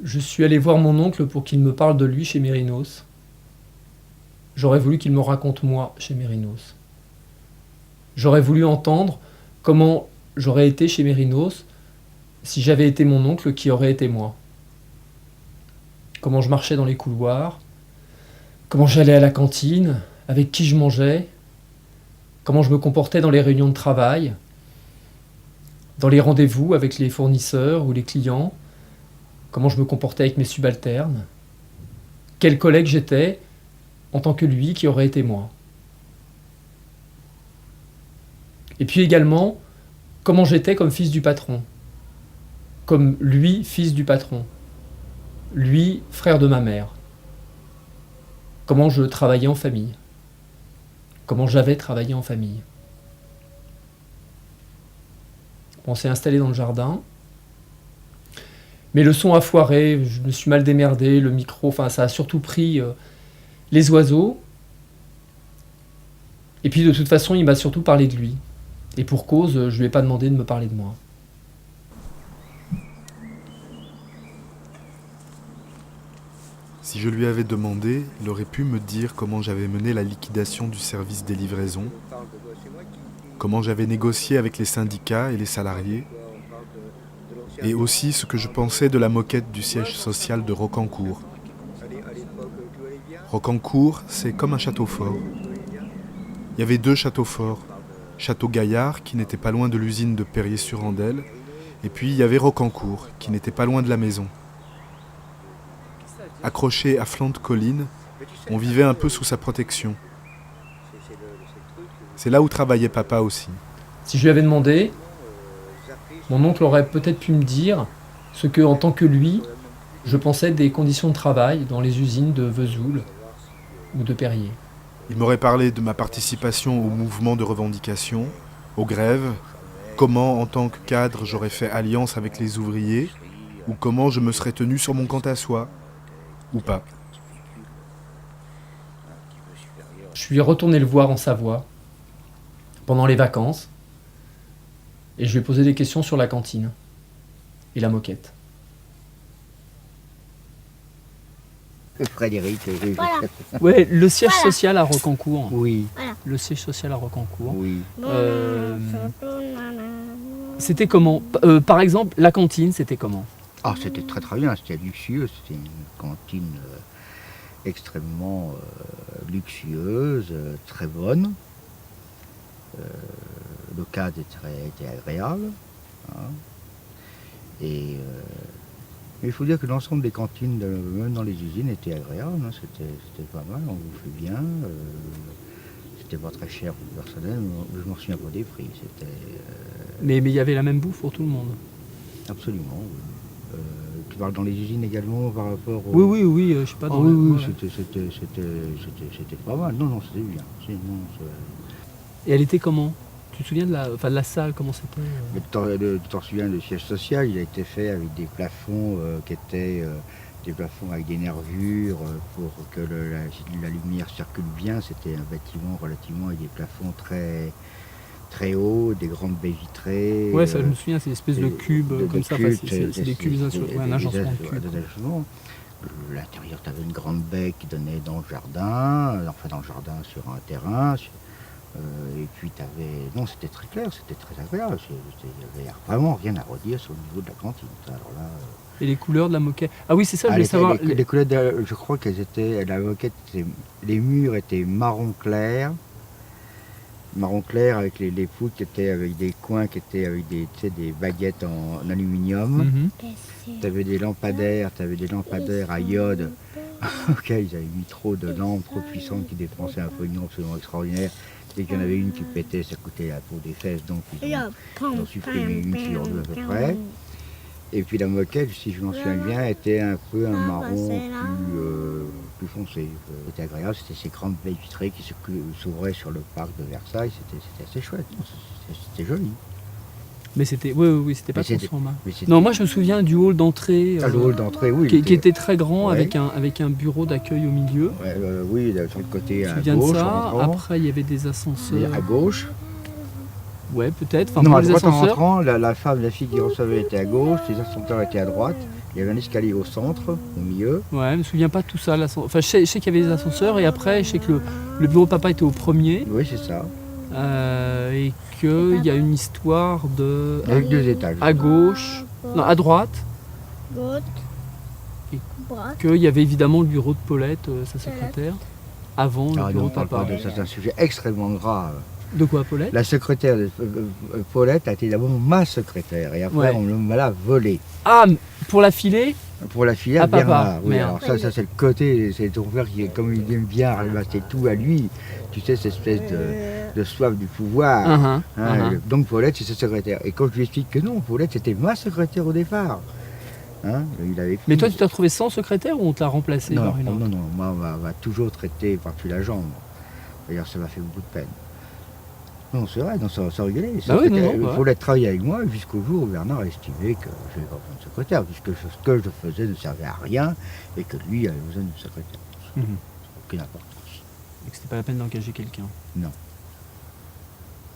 Je suis allé voir mon oncle pour qu'il me parle de lui chez Mérinos. J'aurais voulu qu'il me raconte moi chez Mérinos. J'aurais voulu entendre comment j'aurais été chez Mérinos si j'avais été mon oncle qui aurait été moi. Comment je marchais dans les couloirs, comment j'allais à la cantine, avec qui je mangeais, comment je me comportais dans les réunions de travail, dans les rendez-vous avec les fournisseurs ou les clients, comment je me comportais avec mes subalternes, quel collègue j'étais en tant que lui qui aurait été moi. Et puis également, comment j'étais comme fils du patron, comme lui, fils du patron, lui, frère de ma mère. Comment je travaillais en famille, comment j'avais travaillé en famille. On s'est installé dans le jardin. Mais le son a foiré, je me suis mal démerdé, le micro, enfin ça a surtout pris les oiseaux. Et puis de toute façon, il m'a surtout parlé de lui. Et pour cause, je lui ai pas demandé de me parler de moi. Si je lui avais demandé, il aurait pu me dire comment j'avais mené la liquidation du service des livraisons, comment j'avais négocié avec les syndicats et les salariés, et aussi ce que je pensais de la moquette du siège social de Rocancourt. Rocancourt, c'est comme un château fort. Il y avait 2 châteaux forts. Château Gaillard, qui n'était pas loin de l'usine de Perrier-sur-Andelle, et puis il y avait Rocancourt, qui n'était pas loin de la maison. Accroché à flanc de colline, on vivait un peu sous sa protection. C'est là où travaillait papa aussi. Si je lui avais demandé, mon oncle aurait peut-être pu me dire ce que, en tant que lui, je pensais des conditions de travail dans les usines de Vesoul ou de Perrier. Il m'aurait parlé de ma participation au mouvement de revendication, aux grèves, comment en tant que cadre j'aurais fait alliance avec les ouvriers, ou comment je me serais tenu sur mon quant à soi, ou pas. Je suis retourné le voir en Savoie, pendant les vacances, et je lui ai posé des questions sur la cantine et la moquette. Frédéric, oui. Voilà. Ouais, le siège Voilà. social à Rocancourt. Oui, Le siège social à Rocancourt. oui. C'était comment Par exemple, la cantine, c'était comment? Ah, c'était très très bien, c'était luxueux, c'était une cantine extrêmement luxueuse, très bonne. Le cadre était agréable. Hein. Et mais il faut dire que l'ensemble des cantines, même dans les usines, étaient agréables. Hein. C'était pas mal, on bouffait bien. C'était pas très cher pour le personnel, mais je m'en souviens pas des prix. C'était Mais il y avait la même bouffe pour tout le monde. absolument. Oui. Tu parles dans les usines également par rapport au... Oui, je sais pas. Ah Dans oui, le- oui, voilà. c'était pas mal. Non, c'était bien. Et elle était comment? Tu te souviens de la salle, comment c'était Mais tu t'en souviens, le siège social, il a été fait avec des plafonds qui étaient des plafonds avec des nervures pour que la lumière circule bien. C'était un bâtiment relativement avec des plafonds très, très hauts, des grandes baies vitrées. Ouais, ça je me souviens, c'est une espèce de cube comme ça. cubes, Enfin, c'est des cubes, un agencement de cubes. des agencements. L'intérieur, tu avais une grande baie qui donnait dans le jardin, enfin dans le jardin sur un terrain. Et puis tu avais... Non, c'était très clair, c'était très agréable. Il n'y avait vraiment rien à redire sur le niveau de la cantine. Alors là, Et les couleurs de la moquette. Ah oui, c'est ça, je voulais savoir. les couleurs, je crois qu'elles étaient... La moquette, les murs étaient marron clair. Marron clair avec les poutres qui étaient avec des coins qui étaient avec des baguettes en aluminium. Mhm. Tu avais des lampadaires à iode. Ok, ils avaient mis trop de lampes trop puissantes qui dépensaient un pognon absolument extraordinaire. Dès qu'il y en avait une qui pétait, ça coûtait la peau des fesses, donc ils ont supprimé une sur deux à peu près. Et puis la moquette, si je m'en souviens bien, était un peu un marron plus foncé. C'était agréable, c'était ces grandes baies vitrées qui s'ouvraient sur le parc de Versailles, c'était assez chouette, c'était joli. Mais c'était, oui, c'était pas Mais c'était- transformable. mais c'était- Non, moi je me souviens du hall d'entrée, Ah, le hall d'entrée, oui. qui était très grand, Ouais. avec un bureau d'accueil au milieu. Ouais, oui, sur le côté Je me à souviens de gauche, ça. en rentrant. Après, il y avait des Et ascenseurs. à gauche, Ouais, peut-être. Enfin, Non, pour à les droite en ascenseurs. rentrant, la fille qui recevait était à gauche, les ascenseurs étaient à droite. Il y avait un escalier au centre, au milieu. Ouais, je me souviens pas de tout ça. Enfin, je sais qu'il y avait les ascenseurs et après, je sais que le bureau de papa était au premier Oui, c'est ça. et qu'il y a une histoire de Avec 2 étages. à gauche, non, à droite, Gauche. Et Droite. qu'il y avait évidemment le bureau de Paulette, sa secrétaire, avant le Ah bureau non, de on parle papa. pas de ça, c'est un sujet extrêmement grave. De quoi, Paulette? La secrétaire de Paulette a été d'abord ma secrétaire et après Ouais. on me l'a volée. Ah, pour la filer? Pour la filière Ah, papa, Bernard. Oui, merde. alors ça c'est le côté, c'est ton frère qui, comme il aime bien c'est tout à lui, tu sais, cette espèce de soif du pouvoir. Uhum, Hein, uhum. Donc Paulette c'est sa secrétaire. Et quand je lui explique que non, Paulette c'était ma secrétaire au départ. Hein, il avait Mais pris- toi, tu t'es retrouvé sans secrétaire ou on t'a remplacé non, par une autre? non, non, moi on m'a toujours traité par-dessus la jambe. D'ailleurs ça m'a fait beaucoup de peine. Non, c'est vrai, non, ça rigolait. Bah oui, non, non, bah Paulette travaillait avec moi jusqu'au jour où Bernard estimait que je ne vais pas prendre secrétaire, puisque ce que je faisais ne servait à rien et que lui avait besoin d'une secrétaire. Mhm. Aucune importance. Et que c'était pas la peine d'engager quelqu'un. Non.